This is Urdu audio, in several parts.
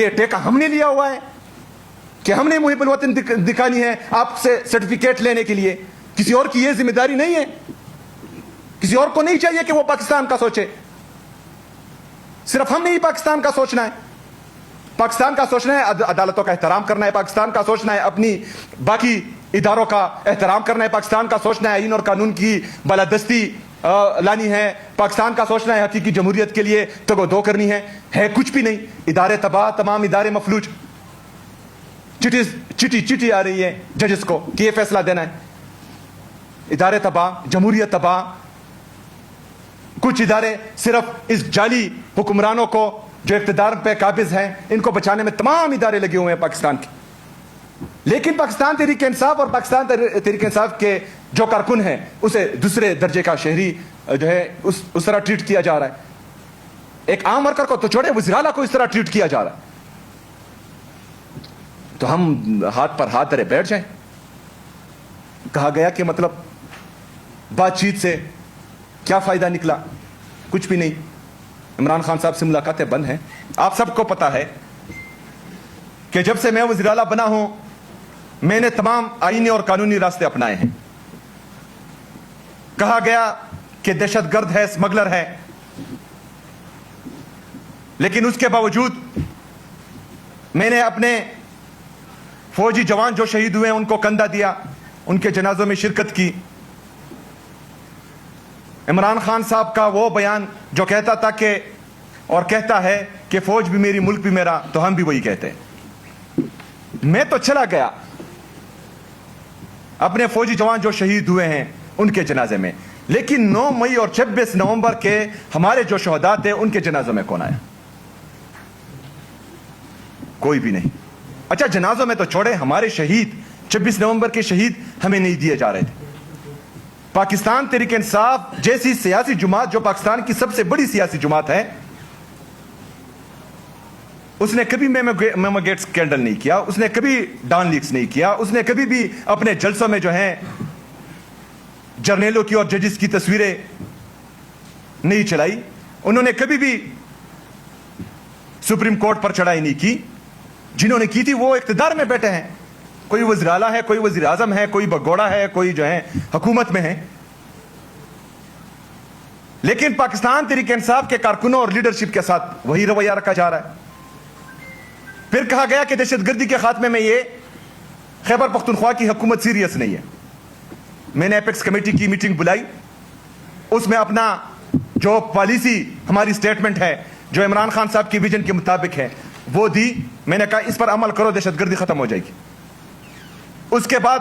یہ ٹیکہ ہم نے لیا ہوا ہے کہ ہم نے محب الوطن دکھانی ہے آپ سے سرٹیفکیٹ لینے کے لیے. کسی اور کی یہ ذمہ داری نہیں ہے. کسی اور کو نہیں چاہیے کہ وہ پاکستان کا سوچے. صرف ہم نے ہی پاکستان کا سوچنا ہے. پاکستان کا سوچنا ہے عدالتوں کا احترام کرنا ہے. پاکستان کا سوچنا ہے اپنی باقی اداروں کا احترام کرنا ہے. پاکستان کا سوچنا ہے آئین اور قانون کی بالادستی لانی ہے. پاکستان کا سوچنا ہے حقیقی جمہوریت کے لیے تگ و دو کرنی ہے کچھ بھی نہیں. ادارے تباہ, تمام ادارے مفلوج. چٹی آ رہی ہے ججز کو کہ یہ فیصلہ دینا ہے. ادارے تباہ, جمہوریت تباہ. کچھ ادارے صرف اس جعلی حکمرانوں کو جو اقتدار پہ قابض ہیں ان کو بچانے میں تمام ادارے لگے ہوئے ہیں پاکستان کے. لیکن پاکستان تحریک انصاف اور پاکستان تحریک انصاف کے جو کارکن ہیں اسے دوسرے درجے کا شہری جو ہے اس طرح ٹریٹ کیا جا رہا ہے. ایک عام ورکر کو تو چھوڑے, وزیر اعلیٰ کو اس طرح ٹریٹ کیا جا رہا ہے. تو ہم ہاتھ پر ہاتھ دھرے بیٹھ جائیں. کہا گیا کہ مطلب بات چیت سے کیا فائدہ نکلا؟ کچھ بھی نہیں. عمران خان صاحب سے ملاقاتیں بند ہیں. آپ سب کو پتا ہے کہ جب سے میں وزیر اعلیٰ بنا ہوں میں نے تمام آئینی اور قانونی راستے اپنائے ہیں. کہا گیا کہ دہشت گرد ہے, اسمگلر ہے, لیکن اس کے باوجود میں نے اپنے فوجی جوان جو شہید ہوئے ہیں ان کو کندھا دیا, ان کے جنازوں میں شرکت کی. عمران خان صاحب کا وہ بیان جو کہتا تھا کہ اور کہتا ہے کہ فوج بھی میری, ملک بھی میرا, تو ہم بھی وہی کہتے ہیں. میں تو چلا گیا اپنے فوجی جوان جو شہید ہوئے ہیں ان کے جنازے میں, لیکن 9 مئی اور 26 نومبر کے ہمارے جو شہداء تھے ان کے جنازوں میں کون آیا؟ کوئی بھی نہیں. اچھا جنازوں میں تو چھوڑے, ہمارے شہید 26 نومبر کے شہید ہمیں نہیں دیے جا رہے تھے. پاکستان تحریک انصاف جیسی سیاسی جماعت جو پاکستان کی سب سے بڑی سیاسی جماعت ہے, اس نے کبھی میمو گیٹ سکینڈل نہیں کیا, اس نے کبھی ڈان لیکس نہیں کیا, اس نے کبھی بھی اپنے جلسوں میں جو ہیں جرنیلوں کی اور ججز کی تصویریں نہیں چلائی. انہوں نے کبھی بھی سپریم کورٹ پر چڑھائی نہیں کی. جنہوں نے کی تھی وہ اقتدار میں بیٹھے ہیں. کوئی وزیر اعلیٰ ہے, کوئی وزیر اعظم ہے, کوئی بگوڑا ہے, کوئی جو ہے حکومت میں ہے. لیکن پاکستان تحریک انصاف کے کارکنوں اور لیڈرشپ کے ساتھ وہی رویہ رکھا جا رہا ہے. پھر کہا گیا کہ دہشت گردی کے خاتمے میں یہ خیبر پختونخوا کی حکومت سیریس نہیں ہے. میں نے ایپیکس کمیٹی کی میٹنگ بلائی, اس میں اپنا جو پالیسی ہماری سٹیٹمنٹ ہے جو عمران خان صاحب کی ویژن کے مطابق ہے وہ دی. میں نے کہا اس پر عمل کرو, دہشت گردی ختم ہو جائے گی. اس کے بعد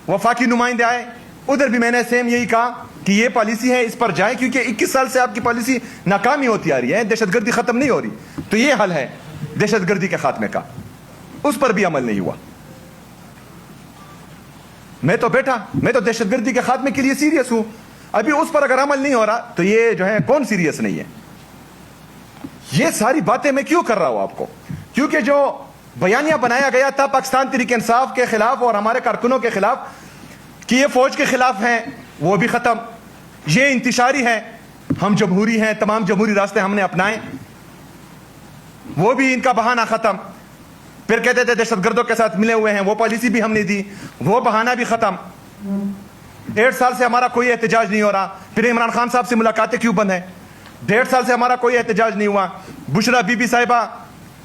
وفاقی نمائندے آئے, ادھر بھی میں نے سیم یہی کہا کہ یہ پالیسی ہے اس پر جائیں, کیونکہ 21 سال سے آپ کی پالیسی ناکامی ہوتی آ رہی ہے, دہشت گردی ختم نہیں ہو رہی, تو یہ حل ہے دہشت گردی کے خاتمے کا. اس پر بھی عمل نہیں ہوا. میں تو بیٹھا, میں تو دہشت گردی کے خاتمے کے لیے سیریس ہوں. ابھی اس پر اگر عمل نہیں ہو رہا تو یہ جو ہے کون سیریس نہیں ہے؟ یہ ساری باتیں میں کیوں کر رہا ہوں آپ کو؟ کیونکہ جو بیانیہ بنایا گیا تھا پاکستان تحریک انصاف کے خلاف اور ہمارے کارکنوں کے خلاف کہ یہ فوج کے خلاف ہیں, وہ بھی ختم. یہ انتشاری ہے, ہم جمہوری ہیں, تمام جمہوری راستے ہم نے اپنائے, وہ بھی ان کا بہانہ ختم. پھر کہتے تھے دہشت گردوں کے ساتھ ملے ہوئے ہیں, وہ پالیسی بھی ہم نے دی, وہ بہانہ بھی ختم. 1.5 سال سے ہمارا کوئی احتجاج نہیں ہو رہا. پھر عمران خان صاحب سے ملاقاتیں کیوں بند ہیں؟ 1.5 سال سے ہمارا کوئی احتجاج نہیں ہوا. بشرا بی بی صاحبہ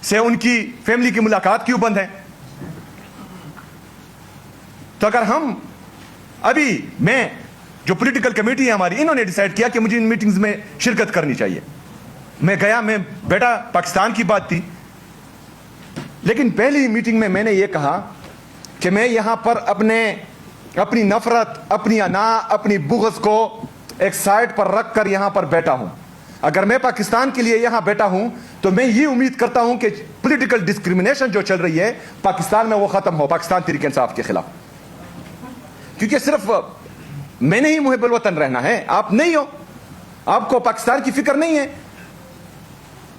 سے ان کی فیملی کی ملاقات کیوں بند ہے؟ تو اگر ہم ابھی میں جو پولیٹیکل کمیٹی ہے ہماری, انہوں نے ڈیسائیڈ کیا کہ مجھے ان میٹنگز میں شرکت کرنی چاہیے. میں گیا, میں بیٹا, پاکستان کی بات تھی. لیکن پہلی میٹنگ میں میں نے یہ کہا کہ میں یہاں پر اپنی نفرت, اپنی انا, اپنی بغض کو ایک سائڈ پر رکھ کر یہاں پر بیٹھا ہوں. اگر میں پاکستان کے لیے یہاں بیٹھا ہوں تو میں یہ امید کرتا ہوں کہ پولیٹیکل ڈسکریمنیشن جو چل رہی ہے پاکستان میں وہ ختم ہو, پاکستان تحریک انصاف کے خلاف. کیونکہ صرف میں نے ہی محب الوطن رہنا ہے, آپ نہیں ہو, آپ کو پاکستان کی فکر نہیں ہے.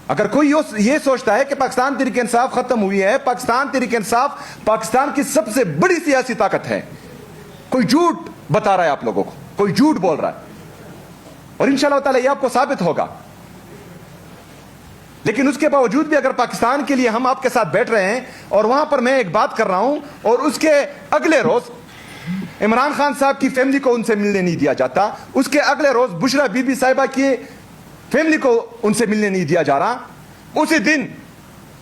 اگر کوئی یہ سوچتا ہے کہ پاکستان تحریک انصاف ختم ہوئی ہے, پاکستان تحریک انصاف پاکستان کی سب سے بڑی سیاسی طاقت ہے. کوئی جھوٹ بتا رہا ہے آپ لوگوں کو, کوئی جھوٹ بول رہا ہے, اور انشاءاللہ تعالی یہ آپ کو ثابت ہوگا. لیکن اس کے باوجود بھی اگر پاکستان کے لیے ہم آپ کے ساتھ بیٹھ رہے ہیں اور وہاں پر میں ایک بات کر رہا ہوں اور اس کے اگلے روز عمران خان صاحب کی فیملی کو ان سے ملنے نہیں دیا جاتا، اس کے اگلے روز بشرا بی بی صاحبہ کی فیملی کو ان سے ملنے نہیں دیا جا رہا، اسی دن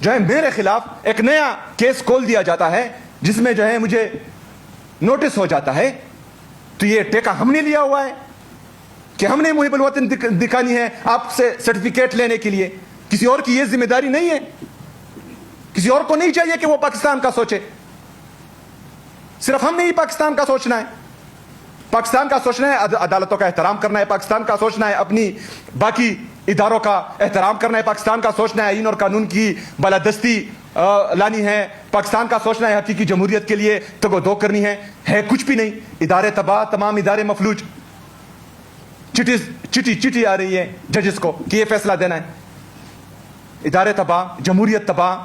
جو ہے میرے خلاف ایک نیا کیس کھول دیا جاتا ہے جس میں جو ہے مجھے نوٹس ہو جاتا ہے، تو یہ ٹیکا ہم نے لیا ہوا ہے کہ ہم نے محب الوطن دکھانی ہے آپ سے سرٹیفکیٹ لینے کے لیے؟ کسی اور کی یہ ذمہ داری نہیں ہے، کسی اور کو نہیں چاہیے کہ وہ پاکستان کا سوچے، صرف ہم نے ہی پاکستان کا سوچنا ہے، پاکستان کا سوچنا ہے، عدالتوں کا احترام کرنا ہے، پاکستان کا سوچنا ہے، اپنی باقی اداروں کا احترام کرنا ہے، پاکستان کا سوچنا ہے آئین اور قانون کی بالادستی لانی ہے، پاکستان کا سوچنا ہے حقیقی جمہوریت کے لیے تگ و دو کرنی ہے کچھ بھی نہیں، ادارے تباہ، تمام ادارے مفلوج، چٹی آ رہی ہے ججز کو کہ یہ فیصلہ دینا ہے، ادارے تباہ، جمہوریت تباہ،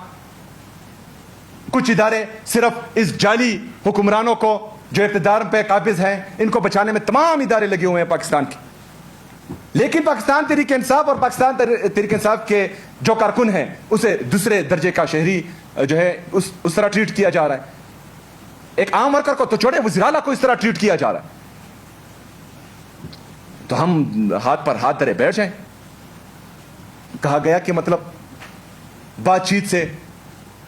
کچھ ادارے صرف اس جعلی حکمرانوں کو جو اقتدار پہ قابض ہیں ان کو بچانے میں تمام ادارے لگے ہوئے ہیں پاکستان کے، لیکن پاکستان تحریک انصاف اور پاکستان تحریک انصاف کے جو کارکن ہیں اسے دوسرے درجے کا شہری جو ہے اس طرح ٹریٹ کیا جا رہا ہے، ایک عام ورکر کو تو چھوڑے وزیر اعلیٰ کو اس طرح ٹریٹ کیا جا رہا ہے، تو ہم ہاتھ پر ہاتھ دھرے بیٹھ جائیں؟ کہا گیا کہ مطلب بات چیت سے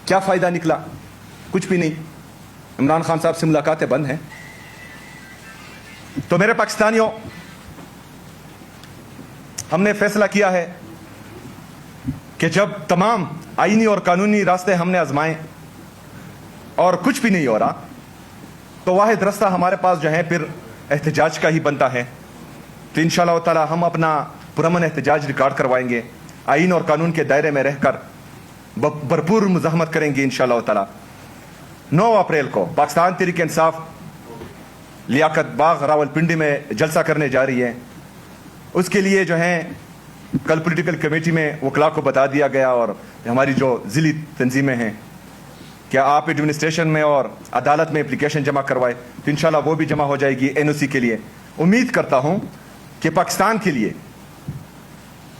کیا فائدہ نکلا؟ کچھ بھی نہیں، عمران خان صاحب سے ملاقاتیں بند ہیں۔ تو میرے پاکستانیوں، ہم نے فیصلہ کیا ہے کہ جب تمام آئینی اور قانونی راستے ہم نے آزمائے اور کچھ بھی نہیں ہو رہا، تو واحد راستہ ہمارے پاس جو ہے پھر احتجاج کا ہی بنتا ہے، تو انشاءاللہ تعالی ہم اپنا پرامن احتجاج ریکارڈ کروائیں گے، آئین اور قانون کے دائرے میں رہ کر بھرپور مزاحمت کریں گے انشاءاللہ تعالی۔ 9 اپریل کو پاکستان تحریک انصاف لیاقت باغ راولپنڈی میں جلسہ کرنے جا رہی ہے، اس کے لیے جو ہے کل پولیٹیکل کمیٹی میں وکلاء کو بتا دیا گیا اور ہماری جو ضلعی تنظیمیں ہیں کہ آپ ایڈمنسٹریشن میں اور عدالت میں اپلیکیشن جمع کروائے، تو انشاءاللہ وہ بھی جمع ہو جائے گی NOC کے لیے۔ امید کرتا ہوں کہ پاکستان کے لیے،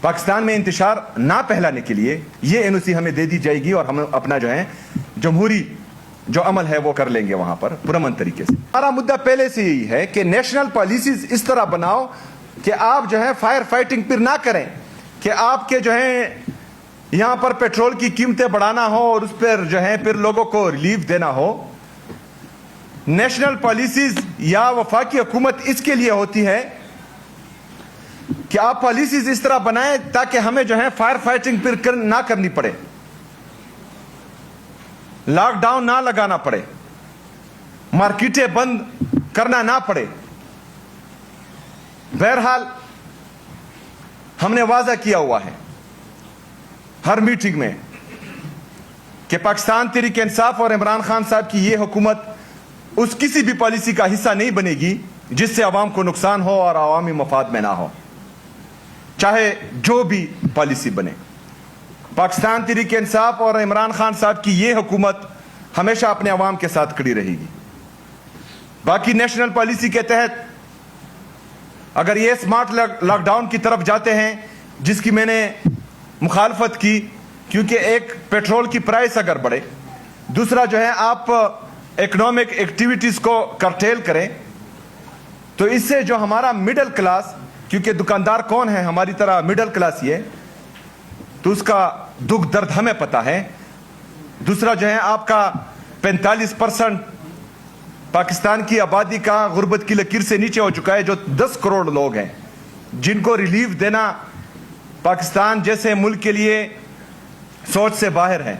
پاکستان میں انتشار نہ پھیلانے کے لیے یہ NOC ہمیں دے دی جائے گی اور ہم اپنا جو ہے جمہوری جو عمل ہے وہ کر لیں گے وہاں پر پرامن طریقے سے۔ ہمارا مدعا پہلے سے یہی ہے کہ نیشنل پالیسیز اس طرح بناؤ کہ آپ جو ہے فائر فائٹنگ پھر نہ کریں، کہ آپ کے جو ہے یہاں پر پیٹرول کی قیمتیں بڑھانا ہو اور اس پر جو ہے پھر لوگوں کو ریلیف دینا ہو۔ نیشنل پالیسیز یا وفاقی حکومت اس کے لیے ہوتی ہے کہ آپ پالیسیز اس طرح بنائیں تاکہ ہمیں جو ہے فائر فائٹنگ پھر نہ کرنی پڑے، لاک ڈاؤن نہ لگانا پڑے، مارکیٹیں بند کرنا نہ پڑے۔ بہرحال ہم نے واضح کیا ہوا ہے ہر میٹنگ میں کہ پاکستان تحریک انصاف اور عمران خان صاحب کی یہ حکومت اس کسی بھی پالیسی کا حصہ نہیں بنے گی جس سے عوام کو نقصان ہو اور عوامی مفاد میں نہ ہو، چاہے جو بھی پالیسی بنے۔ پاکستان تحریک انصاف اور عمران خان صاحب کی یہ حکومت ہمیشہ اپنے عوام کے ساتھ کھڑی رہے گی۔ باقی نیشنل پالیسی کے تحت اگر یہ سمارٹ لاک ڈاؤن کی طرف جاتے ہیں جس کی میں نے مخالفت کی، کیونکہ ایک پیٹرول کی پرائس اگر بڑھے، دوسرا جو ہے آپ اکنامک ایکٹیویٹیز کو کرٹیل کریں، تو اس سے جو ہمارا مڈل کلاس، کیونکہ دکاندار کون ہے ہماری طرح مڈل کلاس یہ، تو اس کا دکھ درد ہمیں پتا ہے۔ دوسرا جو ہے آپ کا 45% پاکستان کی آبادی کا غربت کی لکیر سے نیچے ہو چکا ہے، جو 10 کروڑ لوگ ہیں جن کو ریلیف دینا پاکستان جیسے ملک کے لیے سوچ سے باہر ہے،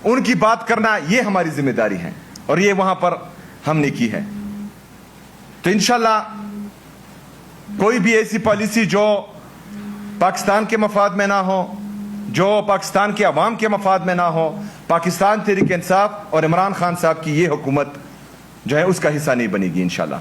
ان کی بات کرنا یہ ہماری ذمہ داری ہے اور یہ وہاں پر ہم نے کی ہے۔ تو انشاءاللہ کوئی بھی ایسی پالیسی جو پاکستان کے مفاد میں نہ ہو، جو پاکستان کے عوام کے مفاد میں نہ ہو، پاکستان تحریک انصاف اور عمران خان صاحب کی یہ حکومت جو ہے اس کا حصہ نہیں بنے گی انشاءاللہ۔